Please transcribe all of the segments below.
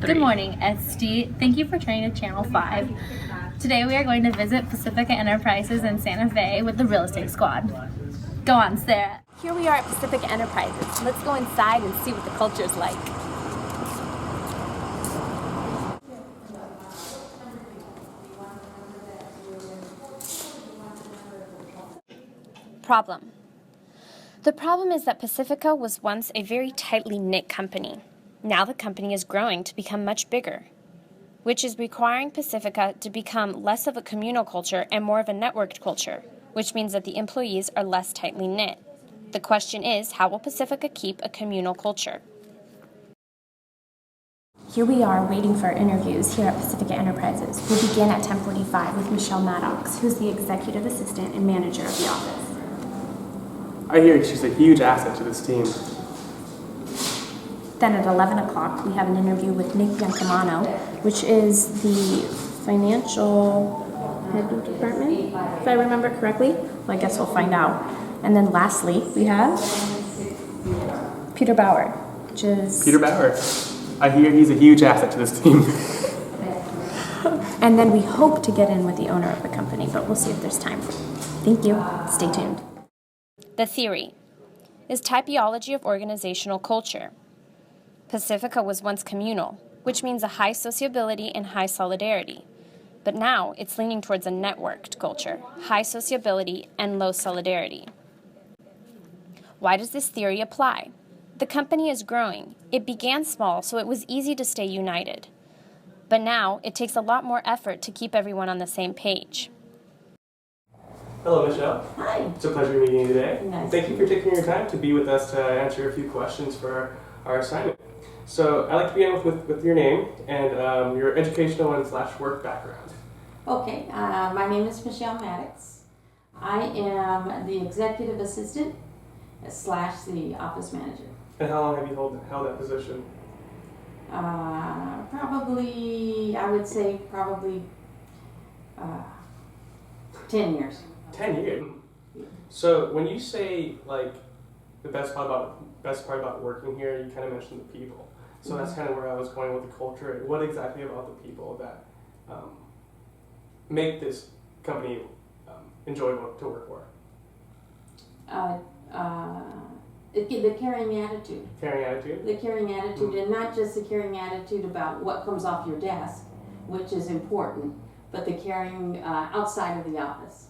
Good morning, SD. Thank you for turning to Channel 5. Today we are going to visit Pacifica Enterprises in Santa Fe with the RealEstate Squad. Go on, Sarah. Here we are at Pacifica Enterprises. Let's go inside and see what the culture's like. Problem. The problem is that Pacifica was once a very tightly knit company. Now the company is growing to become much bigger, which is requiring Pacifica to become less of a communal culture and more of a networked culture, which means that the employees are less tightly knit. The question is, how will Pacifica keep a communal culture? Here we are waiting for interviews here at Pacifica Enterprises. We'll begin at 10:45 with Michelle Maddox, who's the executive assistant and manager of the office. I hear she's a huge asset to this team. Then at 11 o'clock, we have an interview with Nick Biancamano, which is the financial head of department, if I remember correctly. Well, I guess we'll find out. And then lastly, we have Peter Bauer, which is... Peter Bauer. I hear he's a huge asset to this team. And then we hope to get in with the owner of the company, but we'll see if there's time. Thank you. Stay tuned. The theory is typology of organizational culture. Pacifica was once communal, which means a high sociability and high solidarity. But now it's leaning towards a networked culture, high sociability and low solidarity. Why does this theory apply? The company is growing. It began small, so it was easy to stay united. But now it takes a lot more effort to keep everyone on the same page. Hello, Michelle. Hi. It's a pleasure meeting you today. Nice. Thank you for taking your time to be with us to answer a few questions for our assignment. So I'd like to begin with your name and your educational and / work background. Okay, my name is Michelle Maddox. I am the executive assistant / the office manager. And how long have you held that position? Probably, I would say probably 10 years. 10 years. So when you say like the best part about working here, you kind of mentioned the people. So that's kind of where I was going with the culture. What exactly about the people that make this company enjoyable to work for? The caring attitude. Caring attitude? The caring attitude, and not just the caring attitude about what comes off your desk, which is important, but the caring outside of the office.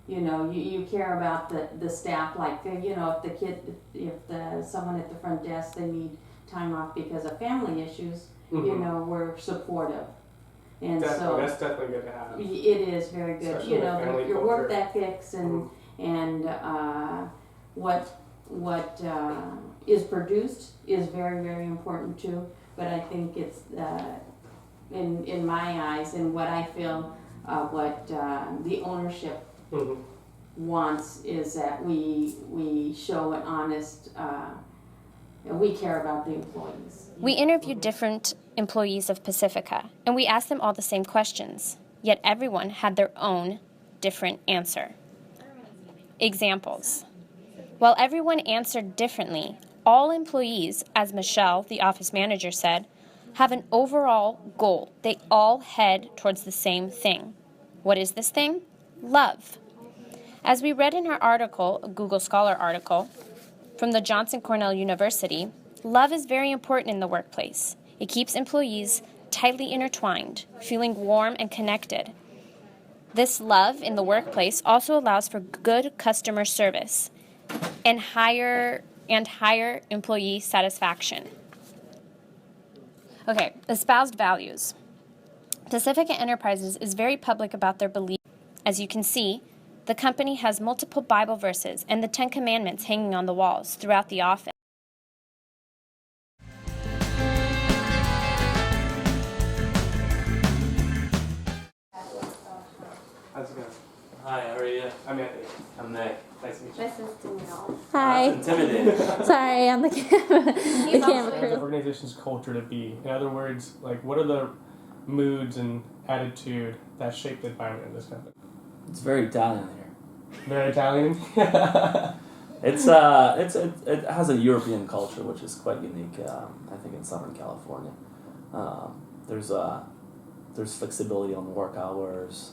You know, you care about the staff, like, you know, if someone at the front desk, they need time off because of family issues, you know, we're supportive. And so that's definitely good to have. It is very good. Especially you know, your culture. work ethics and what is produced is very, very important too. But I think it's in my eyes and what I feel what the ownership wants is that we show an honest, we care about the employees. We interviewed different employees of Pacifica, and we asked them all the same questions, yet everyone had their own different answer. Examples. While everyone answered differently, all employees, as Michelle, the office manager, said, have an overall goal. They all head towards the same thing. What is this thing? Love. As we read in her article, a Google Scholar article, from the Johnson Cornell University, love is very important in the workplace. It keeps employees tightly intertwined, feeling warm and connected. This love in the workplace also allows for good customer service and higher employee satisfaction. Okay, espoused values. Pacifica Enterprises is very public about their beliefs. As you can see, the company has multiple Bible verses and the 10 Commandments hanging on the walls throughout the office. How's it going? Hi, how are you? I'm Anthony. I'm Nick. Nice to meet you. This is Danielle. That's intimidating. Sorry, I'm the camera What is the organization's culture to be? In other words, like what are the moods and attitude that shape the environment in this company? It's very Italian here. Very Italian? It has a European culture, which is quite unique. I think in Southern California, There's flexibility on work hours.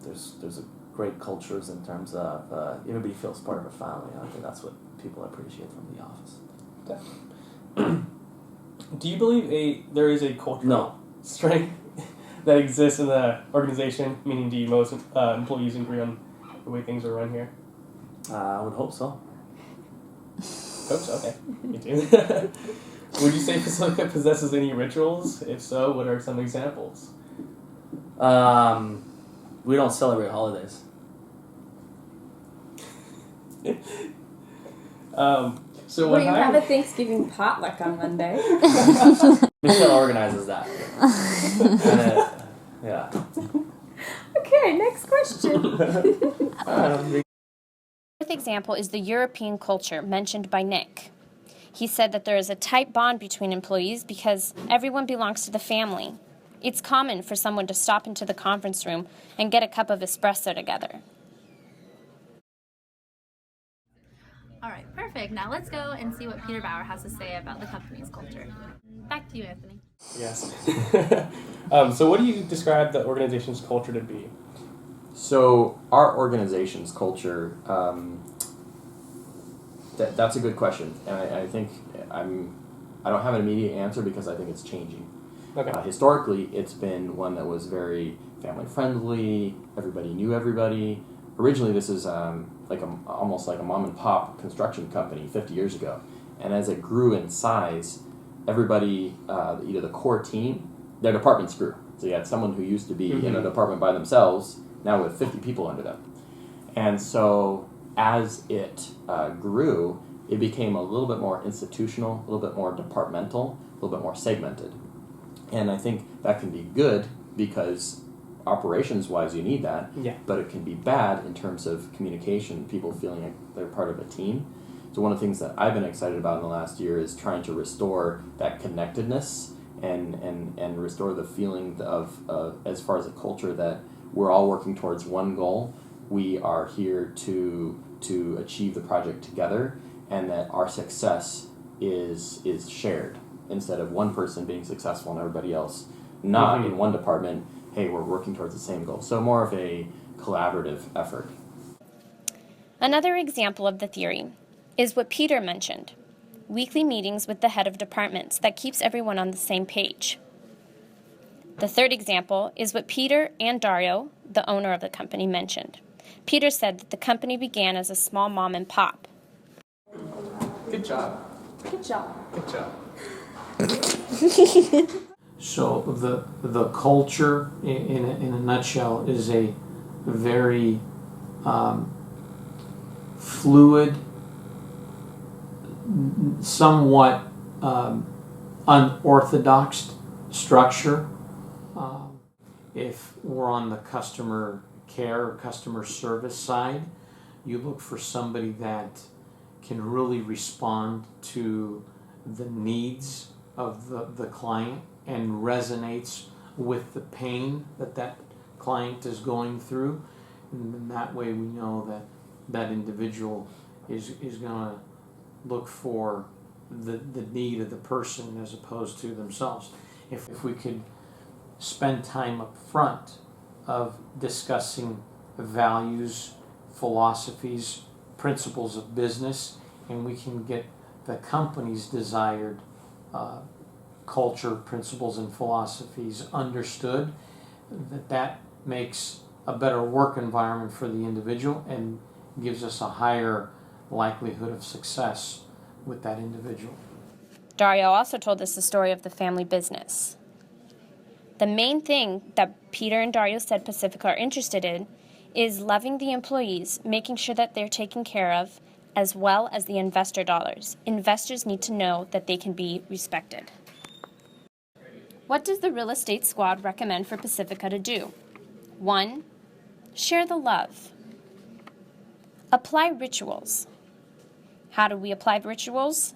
There's a great cultures in terms of everybody feels part of a family. I think that's what people appreciate from the office. Do you believe there is a cultural No. strength that exists in the organization? Meaning, do most employees agree on the way things are run here? I would hope so. Hope so. Okay, me too. Would you say Pacifica possesses any rituals? If so, what are some examples? We don't celebrate holidays. So Well, when you I have a Thanksgiving potluck on Monday. Michelle organizes that. Yeah. Okay, next question. Fourth example is the European culture mentioned by Nick. He said that there is a tight bond between employees because everyone belongs to the family. It's common for someone to stop into the conference room and get a cup of espresso together. All right, perfect. Now let's go and see what Peter Bauer has to say about the company's culture. Back to you, Anthony. Yes. So what do you describe the organization's culture to be? So our organization's culture, that's a good question, and I think I don't have an immediate answer because I think it's changing. Okay. Historically, it's been one that was very family friendly. Everybody knew everybody. Originally, this is almost like a mom and pop construction company 50 years ago, and as it grew in size, everybody, either the core team, their departments grew. So you had someone who used to be in a department by themselves, now with 50 people under them. And so as it grew, it became a little bit more institutional, a little bit more departmental, a little bit more segmented. And I think that can be good because operations-wise you need that, but it can be bad in terms of communication, people feeling like they're part of a team. So one of the things that I've been excited about in the last year is trying to restore that connectedness and restore the feeling of as far as a culture that we're all working towards one goal. We are here to achieve the project together, and that our success is shared instead of one person being successful and everybody else not in one department. Hey, we're working towards the same goal. So more of a collaborative effort. Another example of the theory is what Peter mentioned, weekly meetings with the head of departments that keeps everyone on the same page. The third example is what Peter and Dario, the owner of the company, mentioned. Peter said that the company began as a small mom and pop. Good job. Good job. Good job. So the culture, in a nutshell, is a very fluid, somewhat unorthodox structure. If we're on the customer care or customer service side, you look for somebody that can really respond to the needs of the client and resonates with the pain that client is going through. And then that way we know that individual is going to look for the need of the person as opposed to themselves. If we could spend time up front of discussing values, philosophies, principles of business, and we can get the company's desired culture, principles, and philosophies understood, that makes a better work environment for the individual and gives us a higher likelihood of success with that individual. Dario also told us the story of the family business. The main thing that Peter and Dario said Pacifica are interested in is loving the employees, making sure that they're taken care of, as well as the investor dollars. Investors need to know that they can be respected. What does the Real Estate Squad recommend for Pacifica to do? 1. Share the love. Apply rituals. How do we apply rituals?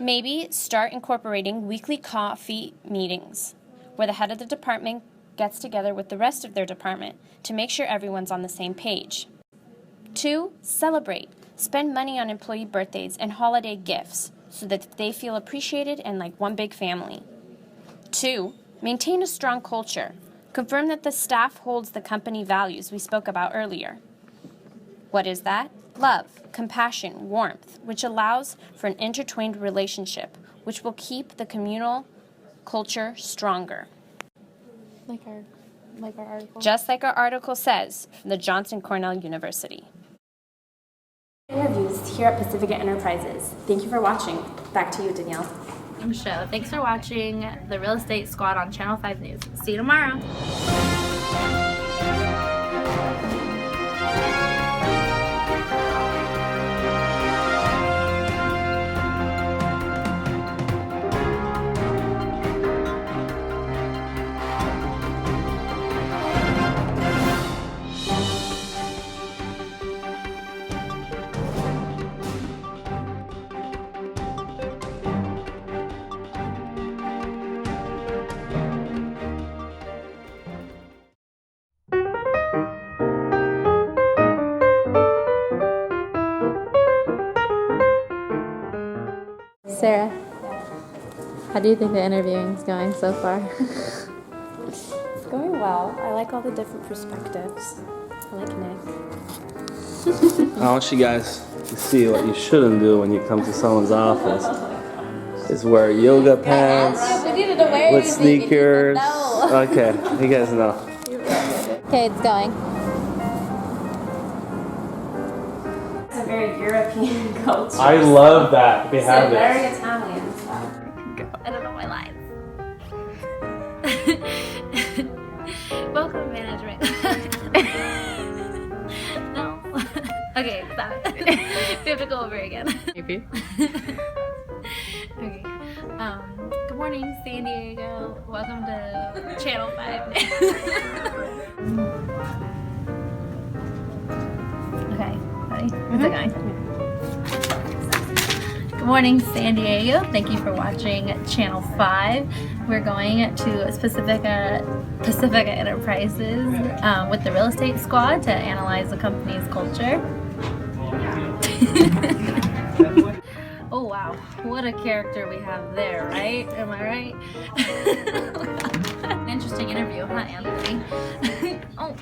Maybe start incorporating weekly coffee meetings where the head of the department gets together with the rest of their department to make sure everyone's on the same page. 2. Celebrate. Spend money on employee birthdays and holiday gifts so that they feel appreciated and like one big family. 2, maintain a strong culture. Confirm that the staff holds the company values we spoke about earlier. What is that? Love, compassion, warmth, which allows for an intertwined relationship, which will keep the communal culture stronger. Like our article. Just like our article says from the Johnson Cornell University. Interviews here at Pacifica Enterprises. Thank you for watching. Back to you, Danielle. I'm Michelle. Thanks for watching the Real Estate Squad on Channel 5 News. See you tomorrow. Sarah, how do you think the interviewing is going so far? It's going well. I like all the different perspectives. I like Nick. I want you guys to see what you shouldn't do when you come to someone's office. Is wear yoga pants with sneakers. Okay, you guys know. Okay, it's going. It's a very European culture. I love that. They have So very this. Italian. I don't know my lines. Welcome management. No. Okay, stop. We have to go over again. Maybe. Okay. Good morning, San Diego. Welcome to Channel 5. Okay, ready? It's okay. Good morning, San Diego. Thank you for watching Channel 5. We're going to Pacifica Enterprises with the Real Estate Squad to analyze the company's culture. Oh wow, what a character we have there, right? Am I right? An interesting interview, huh, Anthony? Oh.